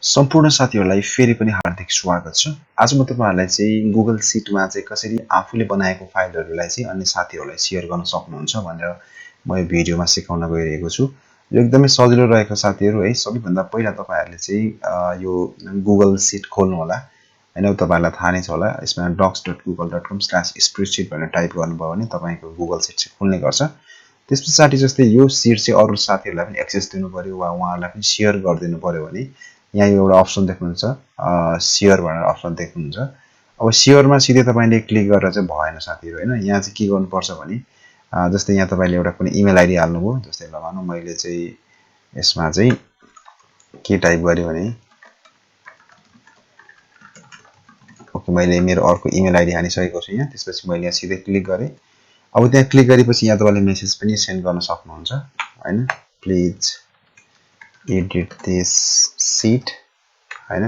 सम्पूर्ण साथीहरूलाई फेरि पनि हार्दिक स्वागत छ। आज म तपाईहरुलाई चाहिँ गुगल सिटमा चाहिँ कसरी आफूले बनाएको फाइलहरुलाई चाहिँ अन्य साथीहरुलाई शेयर गर्न सक्नुहुन्छ भनेर म यो भिडियोमा सिकाउन गइरहेको छु। यो एकदमै सजिलो रहेको साथीहरु है। सबैभन्दा पहिला तपाईहरुले चाहिँ यो गुगल सिट खोल्नु होला। हैन तपाईहरुलाई थाहा नै छ होला। यसमा docs.google.com/spreadsheet भनेर टाइप गर्नुभयो भने तपाईको गुगल सिट चाहिँ खुल्ने गर्छ। त्यसपछाडी जस्तै यो सिट चाहिँ अरु साथीहरुलाई पनि एक्सेस दिनु पर्यो वा उहाँहरुलाई पनि शेयर गरिदिनु पर्यो भने यहाँ एउटा अप्सन देख्नुहुन्छ शेयर भनेर अप्सन देख्नुहुन्छ। अब शेयरमा सिधै तपाईले क्लिक गरेर चाहिँ भएन साथीहरु हैन। यहाँ चाहिँ के गर्नुपर्छ भने जस्तै यहाँ तपाईले एउटा कुनै इमेल आईडी हाल्नुभयो। जस्तै ल भनौं मैले चाहिँ यसमा चाहिँ के टाइप गरे भने ओके मैले मेरो अर्को इमेल आईडी हालिसकेको छु यहाँ। त्यसपछि मैले यहाँ सिधै क्लिक गरे। अब त्यहाँ क्लिक गरेपछि यहाँ तपाईले मेसेज पनि सेन्ड गर्न सक्नुहुन्छ हैन। प्लिज एडिट दिस सिट हैन।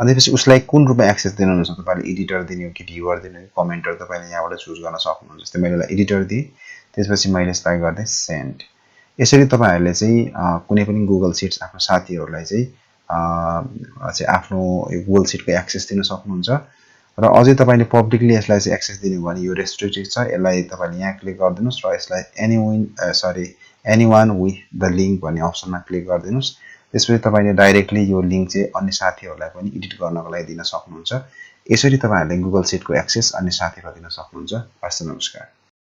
अनि त्यसपछि उसलाई कुन रूपमा एक्सेस दिनुहुन्छ तपाईले एडिटर दिने हो कि भ्युअर दिने हो कमेन्टर तपाईले यहाँबाट चुज गर्न सक्नुहुन्छ। जस्तै मैले यसलाई एडिटर दिए त्यसपछि मैले यसलाई गर्दै सेन्ड। यसरी तपाईहरुले चाहिँ कुनै पनि गुगल सिट्स आफ्नो साथीहरुलाई चाहिँ आफ्नो यो गुगल सिटको एक्सेस दिन सक्नुहुन्छ। र अझै तपाईले पब्लिकली यसलाई चाहिँ एक्सेस दिनु भने यो रेस्ट्रिक्टेड छ। यसलाई तपाईले यहाँ क्लिक गर्दिनुस् र यसलाई एनीवन विथ द लिंक भन्ने अप्सनमा क्लिक गर्दिनुस्। त्यसपछि तपाईले डाइरेक्टली यो लिंक चाहिँ अन्य साथीहरुलाई पनि एडिट गर्नको लागि दिन सक्नुहुन्छ। यसरी तपाईहरुले गुगल सिटको एक्सेस अन्य साथीहरुलाई दिन सक्नुहुन्छ। हस् त नमस्कार।